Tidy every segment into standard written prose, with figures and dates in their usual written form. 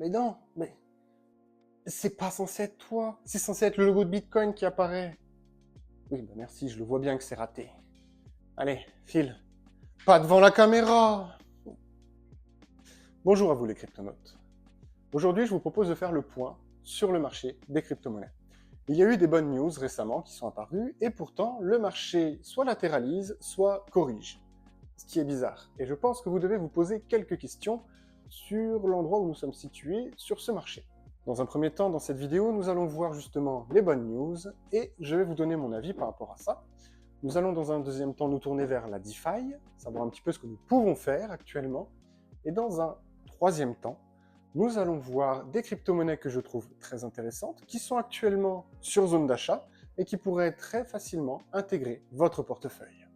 Mais non, mais c'est pas censé être toi. C'est censé être le logo de Bitcoin qui apparaît. Oui, bah merci, je le vois bien que c'est raté. Allez, file. Pas devant la caméra. Bonjour à vous les cryptonautes. Aujourd'hui, je vous propose de faire le point sur le marché des crypto-monnaies. Il y a eu des bonnes news récemment qui sont apparues et pourtant le marché soit latéralise, soit corrige. Ce qui est bizarre. Et je pense que vous devez vous poser quelques questions sur l'endroit où nous sommes situés sur ce marché. Dans un premier temps, dans cette vidéo, nous allons voir justement les bonnes news et je vais vous donner mon avis par rapport à ça. Nous allons dans un deuxième temps nous tourner vers la DeFi, savoir un petit peu ce que nous pouvons faire actuellement. Et dans un troisième temps, nous allons voir des crypto-monnaies que je trouve très intéressantes, qui sont actuellement sur zone d'achat et qui pourraient très facilement intégrer votre portefeuille.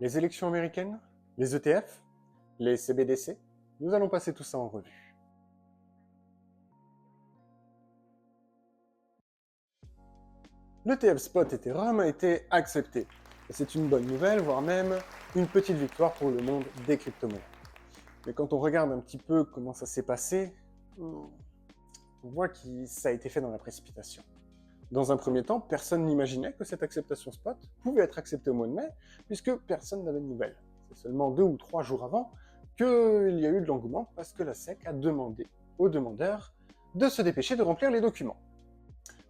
Les élections américaines, les ETF, les CBDC, nous allons passer tout ça en revue. L'ETF Spot Ethereum a été accepté. Et c'est une bonne nouvelle, voire même une petite victoire pour le monde des crypto-monnaies. Mais quand on regarde un petit peu comment ça s'est passé, on voit que ça a été fait dans la précipitation. Dans un premier temps, personne n'imaginait que cette acceptation spot pouvait être acceptée au mois de mai, puisque personne n'avait de nouvelles. C'est seulement 2 ou 3 jours avant qu'il y a eu de l'engouement parce que la SEC a demandé aux demandeurs de se dépêcher de remplir les documents.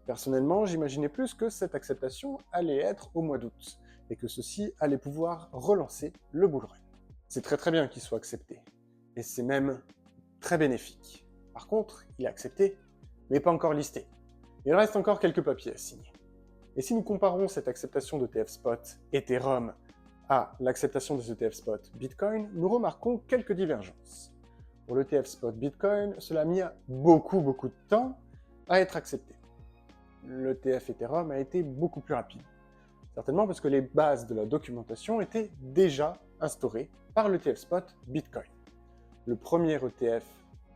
Personnellement, j'imaginais plus que cette acceptation allait être au mois d'août, et que ceci allait pouvoir relancer le bull run. C'est très bien qu'il soit accepté, et c'est même très bénéfique. Par contre, il est accepté, mais pas encore listé. Il reste encore quelques papiers à signer. Et si nous comparons cette acceptation d'ETF Spot Ethereum à l'acceptation des ETF Spot Bitcoin, nous remarquons quelques divergences. Pour l'ETF Spot Bitcoin, cela a mis beaucoup de temps à être accepté. L'ETF Ethereum a été beaucoup plus rapide. Certainement parce que les bases de la documentation étaient déjà instaurées par l'ETF Spot Bitcoin. Le premier ETF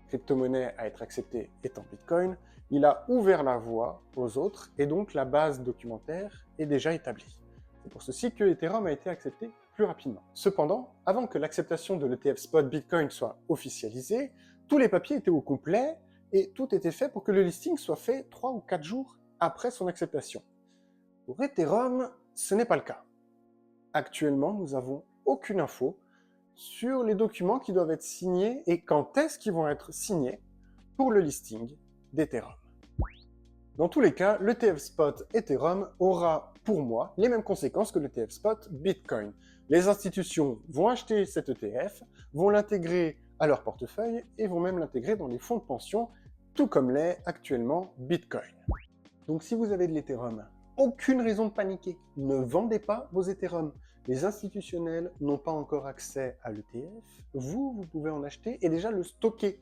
crypto-monnaie à être accepté étant Bitcoin, il a ouvert la voie aux autres et donc la base documentaire est déjà établie. C'est pour ceci que Ethereum a été accepté plus rapidement. Cependant, avant que l'acceptation de l'ETF Spot Bitcoin soit officialisée, tous les papiers étaient au complet et tout était fait pour que le listing soit fait 3 ou 4 jours après son acceptation. Pour Ethereum, ce n'est pas le cas. Actuellement, nous n'avons aucune info sur les documents qui doivent être signés et quand est-ce qu'ils vont être signés pour le listing d'Ethereum. Dans tous les cas, l'ETF Spot Ethereum aura pour moi les mêmes conséquences que l'ETF Spot Bitcoin. Les institutions vont acheter cet ETF, vont l'intégrer à leur portefeuille et vont même l'intégrer dans les fonds de pension, tout comme l'est actuellement Bitcoin. Donc si vous avez de l'Ethereum, aucune raison de paniquer. Ne vendez pas vos Ethereum. Les institutionnels n'ont pas encore accès à l'ETF. Vous pouvez en acheter et déjà le stocker.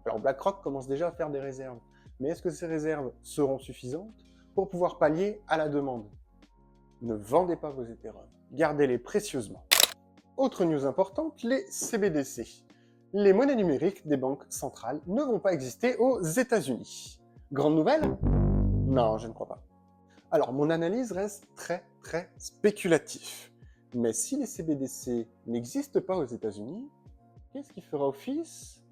Alors BlackRock commence déjà à faire des réserves. Mais est-ce que ces réserves seront suffisantes pour pouvoir pallier à la demande? Ne vendez pas vos Ethereum. Gardez-les précieusement. Autre news importante, les CBDC. Les monnaies numériques des banques centrales ne vont pas exister aux États-Unis. Grande nouvelle? Non, je ne crois pas. Alors, mon analyse reste très spéculative. Mais si les CBDC n'existent pas aux États-Unis, qu'est-ce qui fera office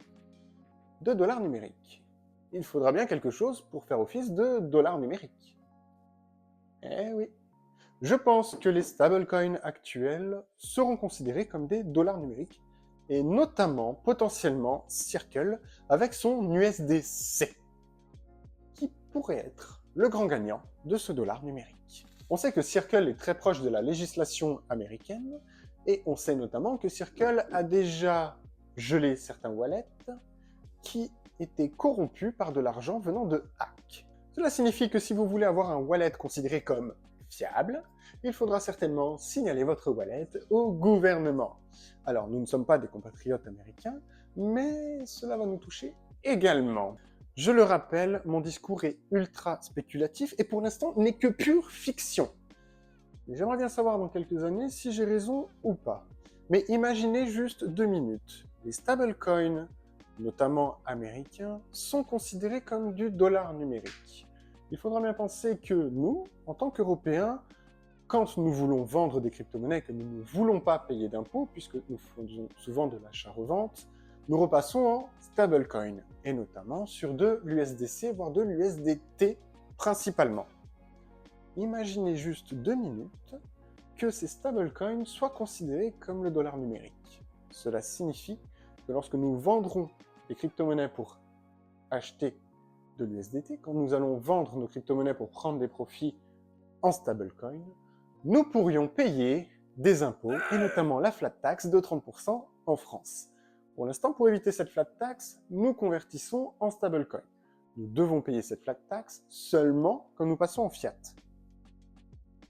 de dollar numérique? Il faudra bien quelque chose pour faire office de dollar numérique. Eh oui. Je pense que les stablecoins actuels seront considérés comme des dollars numériques, et notamment, potentiellement, Circle avec son USDC, qui pourrait être le grand gagnant de ce dollar numérique. On sait que Circle est très proche de la législation américaine, et on sait notamment que Circle a déjà gelé certains wallets qui étaient corrompus par de l'argent venant de hacks. Cela signifie que si vous voulez avoir un wallet considéré comme fiable, il faudra certainement signaler votre wallet au gouvernement. Alors, nous ne sommes pas des compatriotes américains, mais cela va nous toucher également. Je le rappelle, mon discours est ultra spéculatif et pour l'instant n'est que pure fiction. J'aimerais bien savoir dans quelques années si j'ai raison ou pas. Mais imaginez juste 2 minutes. Les stablecoins, notamment américains, sont considérés comme du dollar numérique. Il faudra bien penser que nous, en tant qu'Européens, quand nous voulons vendre des crypto-monnaies, que nous ne voulons pas payer d'impôts, puisque nous faisons souvent de l'achat-revente, nous repassons en stablecoin, et notamment sur de l'USDC, voire de l'USDT principalement. Imaginez juste 2 minutes que ces stablecoins soient considérés comme le dollar numérique. Cela signifie que lorsque nous vendrons des crypto-monnaies pour acheter de l'USDT, quand nous allons vendre nos crypto-monnaies pour prendre des profits en stablecoin, nous pourrions payer des impôts, et notamment la flat tax de 30% en France. Pour l'instant, pour éviter cette flat tax, nous convertissons en stablecoin. Nous devons payer cette flat tax seulement quand nous passons en fiat.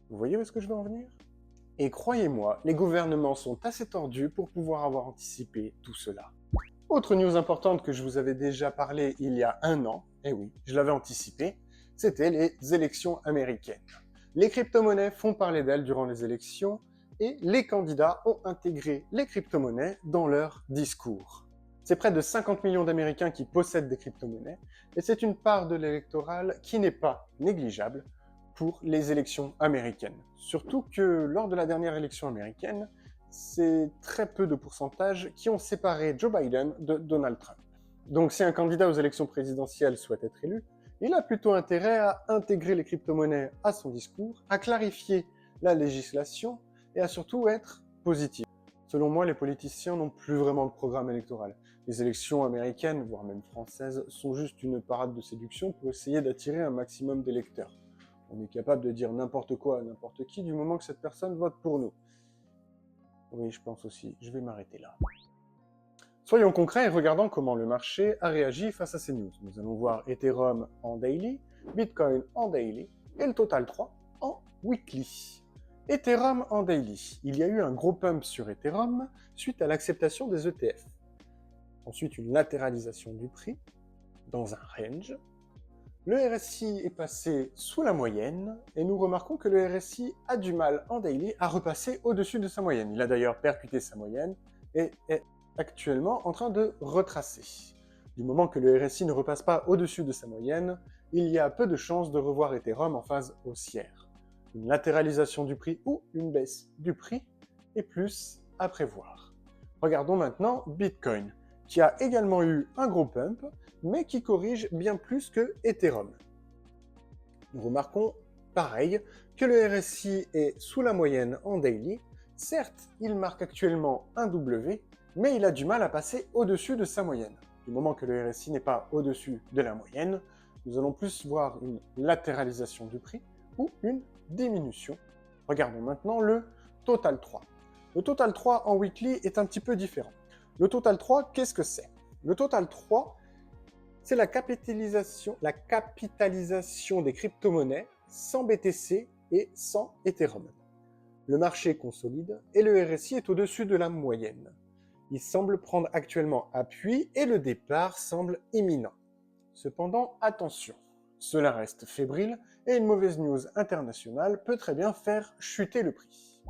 Vous voyez où est-ce que je veux en venir? Et croyez-moi, les gouvernements sont assez tordus pour pouvoir avoir anticipé tout cela. Autre news importante que je vous avais déjà parlé il y a 1 an, et oui, je l'avais anticipé, c'était les élections américaines. Les crypto-monnaies font parler d'elles durant les élections et les candidats ont intégré les crypto-monnaies dans leur discours. C'est près de 50 millions d'Américains qui possèdent des crypto-monnaies et c'est une part de l'électoral qui n'est pas négligeable pour les élections américaines. Surtout que lors de la dernière élection américaine, c'est très peu de pourcentages qui ont séparé Joe Biden de Donald Trump. Donc si un candidat aux élections présidentielles souhaite être élu, il a plutôt intérêt à intégrer les crypto-monnaies à son discours, à clarifier la législation et à surtout être positif. Selon moi, les politiciens n'ont plus vraiment de programme électoral. Les élections américaines, voire même françaises, sont juste une parade de séduction pour essayer d'attirer un maximum d'électeurs. On est capable de dire n'importe quoi à n'importe qui du moment que cette personne vote pour nous. Oui, je pense aussi. Je vais m'arrêter là. Soyons concrets et regardons comment le marché a réagi face à ces news. Nous allons voir Ethereum en daily, Bitcoin en daily et le Total 3 en weekly. Ethereum en daily. Il y a eu un gros pump sur Ethereum suite à l'acceptation des ETF. Ensuite, une latéralisation du prix dans un range. Le RSI est passé sous la moyenne et nous remarquons que le RSI a du mal en daily à repasser au-dessus de sa moyenne. Il a d'ailleurs percuté sa moyenne et est actuellement en train de retracer. Du moment que le RSI ne repasse pas au-dessus de sa moyenne, il y a peu de chances de revoir Ethereum en phase haussière. Une latéralisation du prix ou une baisse du prix est plus à prévoir. Regardons maintenant Bitcoin, qui a également eu un gros pump, mais qui corrige bien plus que Ethereum. Nous remarquons, pareil, que le RSI est sous la moyenne en daily. Certes, il marque actuellement un W, mais il a du mal à passer au-dessus de sa moyenne. Du moment que le RSI n'est pas au-dessus de la moyenne, nous allons plus voir une latéralisation du prix ou une diminution. Regardons maintenant le Total 3. Le Total 3 en weekly est un petit peu différent. Le Total 3, qu'est-ce que c'est? Le Total 3, c'est la capitalisation des crypto-monnaies sans BTC et sans Ethereum. Le marché consolide et le RSI est au-dessus de la moyenne. Il semble prendre actuellement appui et le départ semble imminent. Cependant, attention, cela reste fébrile et une mauvaise news internationale peut très bien faire chuter le prix.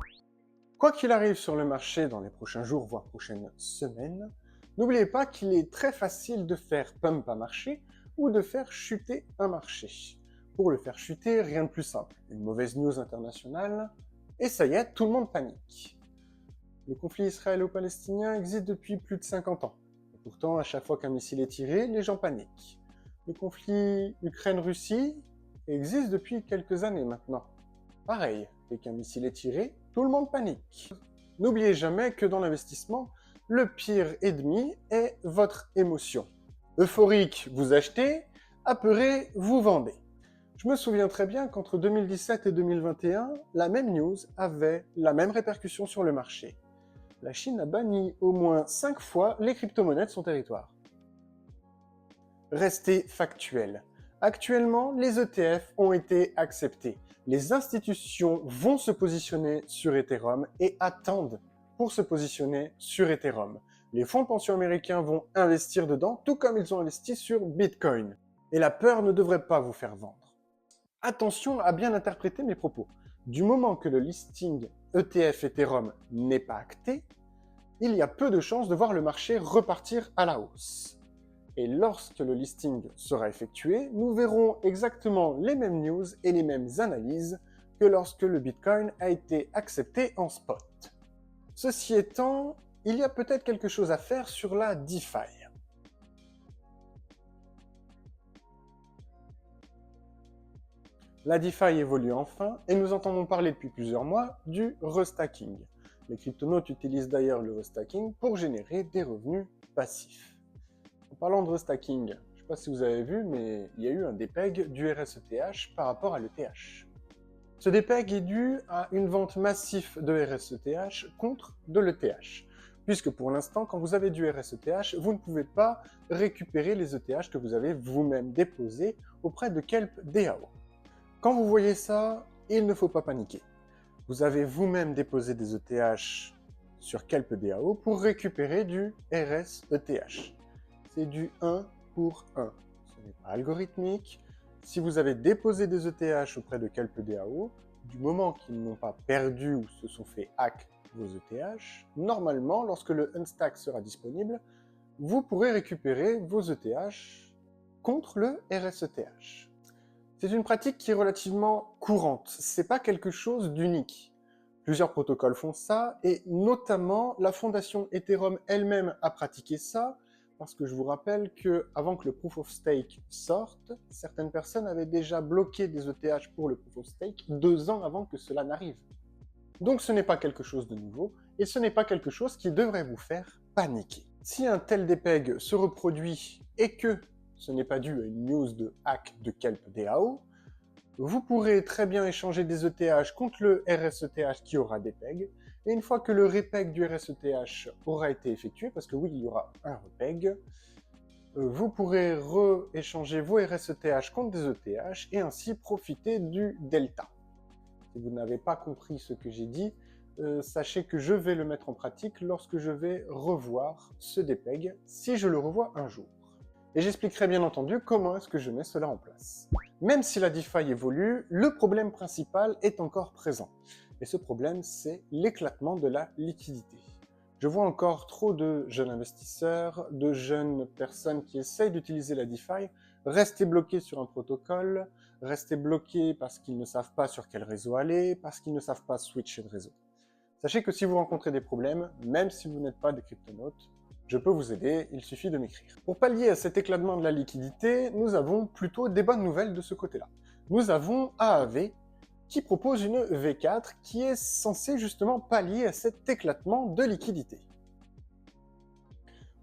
Quoi qu'il arrive sur le marché dans les prochains jours, voire prochaines semaines, n'oubliez pas qu'il est très facile de faire pump un marché ou de faire chuter un marché. Pour le faire chuter, rien de plus simple. Une mauvaise news internationale, et ça y est, tout le monde panique. Le conflit israélo-palestinien existe depuis plus de 50 ans. Et pourtant, à chaque fois qu'un missile est tiré, les gens paniquent. Le conflit Ukraine-Russie existe depuis quelques années maintenant. Pareil, dès qu'un missile est tiré, tout le monde panique. N'oubliez jamais que dans l'investissement, le pire ennemi est votre émotion. Euphorique, vous achetez, apeuré, vous vendez. Je me souviens très bien qu'entre 2017 et 2021, la même news avait la même répercussion sur le marché. La Chine a banni au moins 5 fois les crypto-monnaies de son territoire. Restez factuel. Actuellement, les ETF ont été acceptés. Les institutions vont se positionner sur Ethereum et attendent pour se positionner sur Ethereum. Les fonds de pension américains vont investir dedans, tout comme ils ont investi sur Bitcoin. Et la peur ne devrait pas vous faire vendre. Attention à bien interpréter mes propos. Du moment que le listing ETF Ethereum n'est pas acté, il y a peu de chances de voir le marché repartir à la hausse. Et lorsque le listing sera effectué, nous verrons exactement les mêmes news et les mêmes analyses que lorsque le Bitcoin a été accepté en spot. Ceci étant, il y a peut-être quelque chose à faire sur la DeFi. La DeFi évolue enfin et nous entendons parler depuis plusieurs mois du restacking. Les cryptonautes utilisent d'ailleurs le restacking pour générer des revenus passifs. En parlant de restacking, je ne sais pas si vous avez vu, mais il y a eu un dépeg du RSETH par rapport à l'ETH. Ce dépeg est dû à une vente massive de RSETH contre de l'ETH. Puisque pour l'instant, quand vous avez du RSETH, vous ne pouvez pas récupérer les ETH que vous avez vous-même déposés auprès de Kelp DAO. Quand vous voyez ça, il ne faut pas paniquer. Vous avez vous-même déposé des ETH sur Kelp DAO pour récupérer du RSETH. C'est du 1 pour 1. Ce n'est pas algorithmique. Si vous avez déposé des ETH auprès de Kelp DAO, du moment qu'ils n'ont pas perdu ou se sont fait hack vos ETH, normalement, lorsque le Unstack sera disponible, vous pourrez récupérer vos ETH contre le RSETH. C'est une pratique qui est relativement courante, c'est pas quelque chose d'unique. Plusieurs protocoles font ça, et notamment la fondation Ethereum elle-même a pratiqué ça, parce que je vous rappelle qu'avant que le Proof of Stake sorte, certaines personnes avaient déjà bloqué des ETH pour le Proof of Stake 2 ans avant que cela n'arrive. Donc ce n'est pas quelque chose de nouveau, et ce n'est pas quelque chose qui devrait vous faire paniquer. Si un tel dépeg se reproduit et que ce n'est pas dû à une news de hack de Kelp DAO, vous pourrez très bien échanger des ETH contre le RSETH qui aura dépeg, et une fois que le repeg du RSETH aura été effectué, parce que oui, il y aura un repeg, vous pourrez re-échanger vos RSETH contre des ETH et ainsi profiter du delta. Si vous n'avez pas compris ce que j'ai dit, sachez que je vais le mettre en pratique lorsque je vais revoir ce dépeg, si je le revois un jour. Et j'expliquerai bien entendu comment est-ce que je mets cela en place. Même si la DeFi évolue, le problème principal est encore présent. Et ce problème, c'est l'éclatement de la liquidité. Je vois encore trop de jeunes investisseurs, de jeunes personnes qui essayent d'utiliser la DeFi, rester bloqués sur un protocole, rester bloqués parce qu'ils ne savent pas sur quel réseau aller, parce qu'ils ne savent pas switcher de réseau. Sachez que si vous rencontrez des problèmes, même si vous n'êtes pas des cryptonautes, je peux vous aider, il suffit de m'écrire. Pour pallier à cet éclatement de la liquidité, nous avons plutôt des bonnes nouvelles de ce côté-là. Nous avons AAV qui propose une V4 qui est censée justement pallier à cet éclatement de liquidité.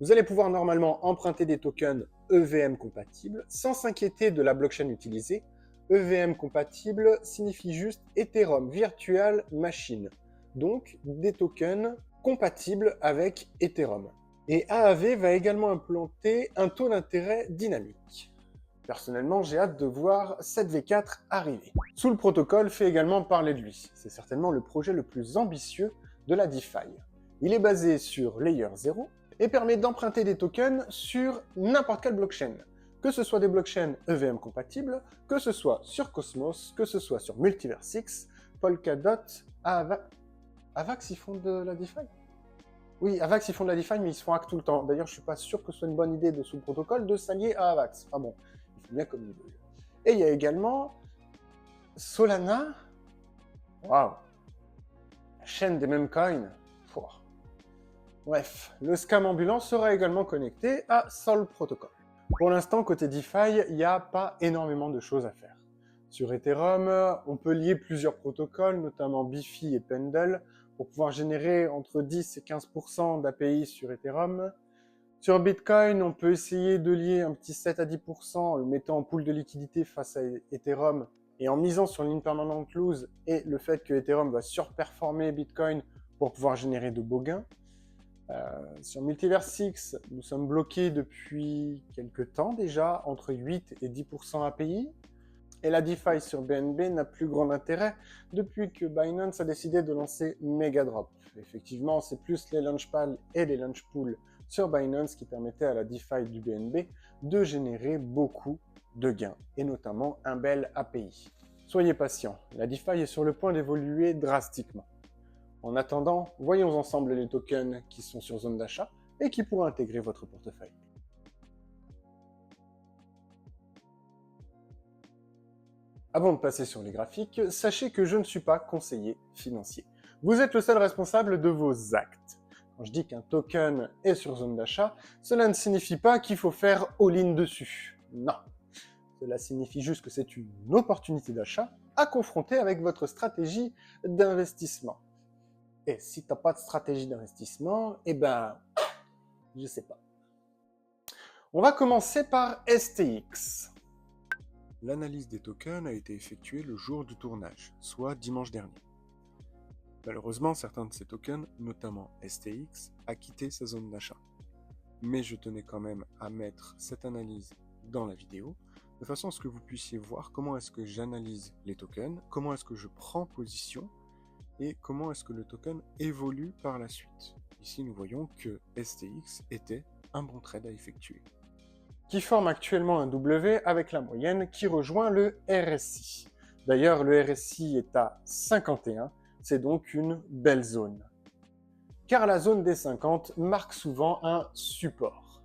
Vous allez pouvoir normalement emprunter des tokens EVM compatibles sans s'inquiéter de la blockchain utilisée. EVM compatible signifie juste Ethereum Virtual Machine, donc des tokens compatibles avec Ethereum. Et AAV va également implanter un taux d'intérêt dynamique. Personnellement, j'ai hâte de voir cette V4 arriver. Sous le protocole fait également parler de lui. C'est certainement le projet le plus ambitieux de la DeFi. Il est basé sur Layer 0 et permet d'emprunter des tokens sur n'importe quelle blockchain. Que ce soit des blockchains EVM compatibles, que ce soit sur Cosmos, que ce soit sur Multiversix, Polkadot, Avax, ils font de la DeFi ? Oui, Avax, ils font de la DeFi, mais ils se font hack tout le temps. D'ailleurs, je suis pas sûr que ce soit une bonne idée de sous le protocole de s'allier à Avax. Enfin bon, ils font bien comme ils veulent. Et il y a également Solana. Waouh! La chaîne des mêmes coins. Pouah. Bref, le scam ambulant sera également connecté à Sol Protocol. Pour l'instant, côté DeFi, il n'y a pas énormément de choses à faire. Sur Ethereum, on peut lier plusieurs protocoles, notamment Bifi et Pendle, pour pouvoir générer entre 10 et 15% d'API sur Ethereum. Sur Bitcoin, on peut essayer de lier un petit 7 à 10% en le mettant en pool de liquidité face à Ethereum et en misant sur l'impermanent lose et le fait que Ethereum va surperformer Bitcoin pour pouvoir générer de beaux gains. Sur Multiversix, nous sommes bloqués depuis quelques temps déjà, entre 8 et 10% API. Et la DeFi sur BNB n'a plus grand intérêt depuis que Binance a décidé de lancer Megadrop. Effectivement, c'est plus les launchpads et les launchpools sur Binance qui permettaient à la DeFi du BNB de générer beaucoup de gains, et notamment un bel API. Soyez patients, la DeFi est sur le point d'évoluer drastiquement. En attendant, voyons ensemble les tokens qui sont sur zone d'achat et qui pourraient intégrer votre portefeuille. Avant de passer sur les graphiques, sachez que je ne suis pas conseiller financier. Vous êtes le seul responsable de vos actes. Quand je dis qu'un token est sur zone d'achat, cela ne signifie pas qu'il faut faire all-in dessus. Non. Cela signifie juste que c'est une opportunité d'achat à confronter avec votre stratégie d'investissement. Et si tu n'as pas de stratégie d'investissement, eh ben, je sais pas. On va commencer par STX. L'analyse des tokens a été effectuée le jour du tournage, soit dimanche dernier. Malheureusement, certains de ces tokens, notamment STX, a quitté sa zone d'achat. Mais je tenais quand même à mettre cette analyse dans la vidéo, de façon à ce que vous puissiez voir comment est-ce que j'analyse les tokens, comment est-ce que je prends position, et comment est-ce que le token évolue par la suite. Ici, nous voyons que STX était un bon trade à effectuer. Qui forme actuellement un W avec la moyenne qui rejoint le RSI. D'ailleurs, le RSI est à 51, c'est donc une belle zone. Car la zone des 50 marque souvent un support.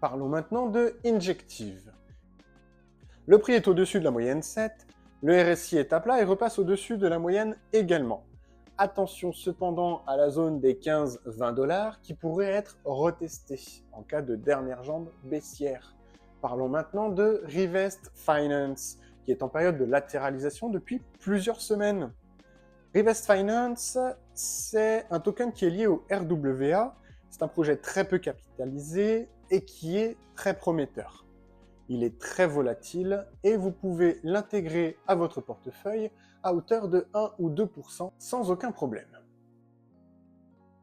Parlons maintenant de Injective. Le prix est au-dessus de la moyenne 7, le RSI est à plat et repasse au-dessus de la moyenne également. Attention cependant à la zone des 15-20 $ qui pourrait être retestée en cas de dernière jambe baissière. Parlons maintenant de Rivest Finance, qui est en période de latéralisation depuis plusieurs semaines. Rivest Finance, c'est un token qui est lié au RWA. C'est un projet très peu capitalisé et qui est très prometteur. Il est très volatile et vous pouvez l'intégrer à votre portefeuille à hauteur de 1 ou 2% sans aucun problème.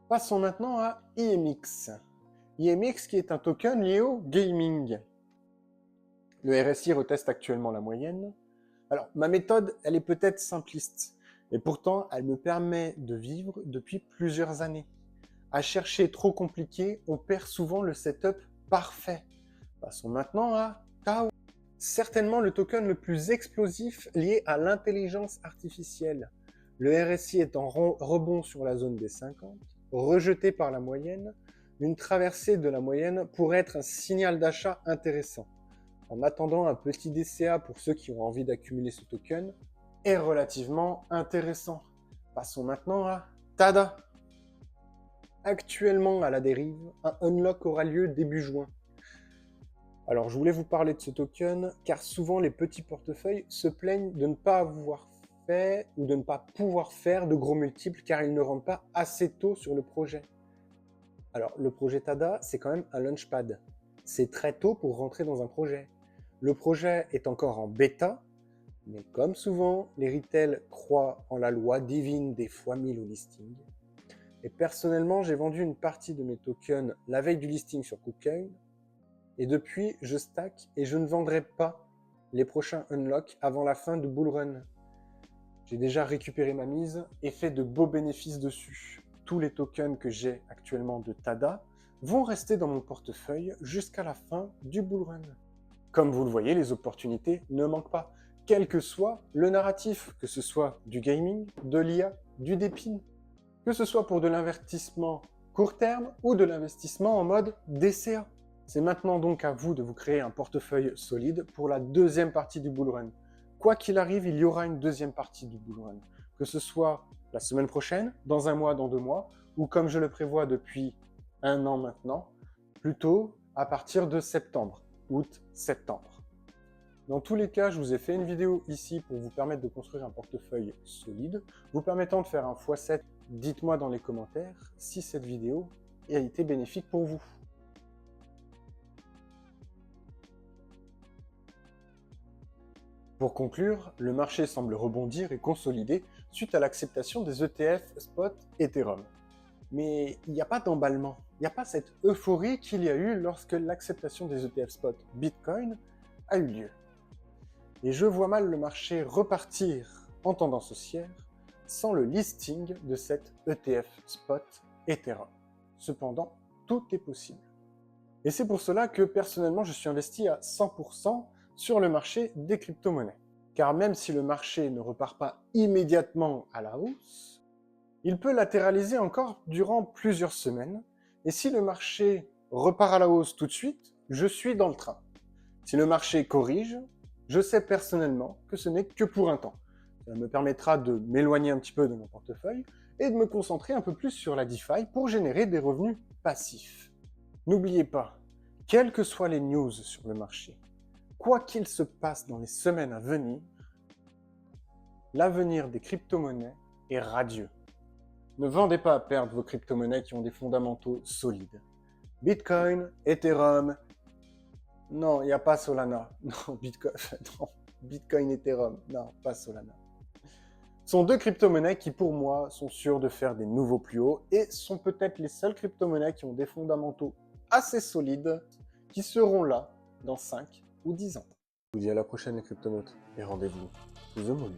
Passons maintenant à IMX. IMX qui est un token lié au gaming. Le RSI reteste actuellement la moyenne. Alors, ma méthode, elle est peut-être simpliste, et pourtant, elle me permet de vivre depuis plusieurs années. À chercher trop compliqué, on perd souvent le setup parfait. Passons maintenant à TAO. Certainement le token le plus explosif lié à l'intelligence artificielle. Le RSI est en rebond sur la zone des 50, rejeté par la moyenne. Une traversée de la moyenne pourrait être un signal d'achat intéressant. En attendant, un petit DCA pour ceux qui ont envie d'accumuler ce token est relativement intéressant. Passons maintenant à TADA. Actuellement à la dérive, un unlock aura lieu début juin. Alors je voulais vous parler de ce token car souvent les petits portefeuilles se plaignent de ne pas avoir fait ou de ne pas pouvoir faire de gros multiples car ils ne rentrent pas assez tôt sur le projet. Alors le projet TADA, c'est quand même un launchpad. C'est très tôt pour rentrer dans un projet. Le projet est encore en bêta, mais comme souvent, les retails croient en la loi divine des fois 1000 au listing. Et personnellement, j'ai vendu une partie de mes tokens la veille du listing sur KuCoin. Et depuis, je stack et je ne vendrai pas les prochains unlocks avant la fin du bull run. J'ai déjà récupéré ma mise et fait de beaux bénéfices dessus. Tous les tokens que j'ai actuellement de TADA vont rester dans mon portefeuille jusqu'à la fin du bull run. Comme vous le voyez, les opportunités ne manquent pas, quel que soit le narratif, que ce soit du gaming, de l'IA, du DePIN, que ce soit pour de l'investissement court terme ou de l'investissement en mode DCA. C'est maintenant donc à vous de vous créer un portefeuille solide pour la deuxième partie du bull run. Quoi qu'il arrive, il y aura une deuxième partie du bull run. Que ce soit la semaine prochaine, dans un mois, dans 2 mois, ou comme je le prévois depuis 1 an maintenant, plutôt à partir de septembre, août-septembre. Dans tous les cas, je vous ai fait une vidéo ici pour vous permettre de construire un portefeuille solide, vous permettant de faire un x7. Dites-moi dans les commentaires si cette vidéo a été bénéfique pour vous. Pour conclure, le marché semble rebondir et consolider suite à l'acceptation des ETF Spot Ethereum. Mais il n'y a pas d'emballement, il n'y a pas cette euphorie qu'il y a eu lorsque l'acceptation des ETF Spot Bitcoin a eu lieu. Et je vois mal le marché repartir en tendance haussière sans le listing de cet ETF Spot Ethereum. Cependant, tout est possible. Et c'est pour cela que personnellement, je suis investi à 100% sur le marché des crypto-monnaies. Car même si le marché ne repart pas immédiatement à la hausse, il peut latéraliser encore durant plusieurs semaines. Et si le marché repart à la hausse tout de suite, je suis dans le train. Si le marché corrige, Je sais personnellement que ce n'est que pour un temps. Ça me permettra de m'éloigner un petit peu de mon portefeuille et de me concentrer un peu plus sur la DeFi pour générer des revenus passifs. N'oubliez pas, quelles que soient les news sur le marché, quoi qu'il se passe dans les semaines à venir, l'avenir des crypto-monnaies est radieux. Ne vendez pas à perdre vos crypto-monnaies qui ont des fondamentaux solides. Bitcoin, Ethereum, non, il n'y a pas Solana. Non, Bitcoin, Ethereum, non, pas Solana. Sont deux crypto-monnaies qui, pour moi, sont sûres de faire des nouveaux plus hauts et sont peut-être les seules crypto-monnaies qui ont des fondamentaux assez solides qui seront là dans 5 ou 10 ans. Je vous dis à la prochaine les cryptonautes et rendez-vous sous The Moon.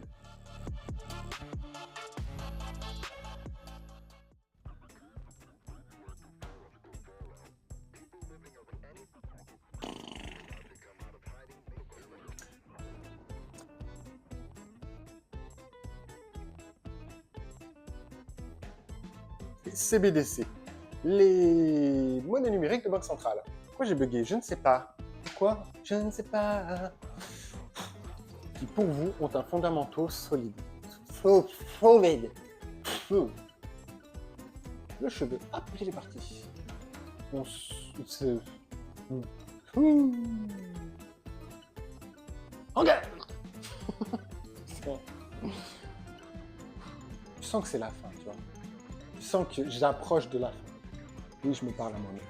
CBDC, les monnaies numériques de banque centrale. Pourquoi j'ai bugué? Je ne sais pas. Pourquoi? Je ne sais pas. Qui pour vous ont un fondamentaux solide. Solide. Le cheveu. Hop, il est parti. On se... Regarde. Je sens que c'est la fin, tu vois. Je sens que j'approche de la fin. Oui, je me parle à moi-même.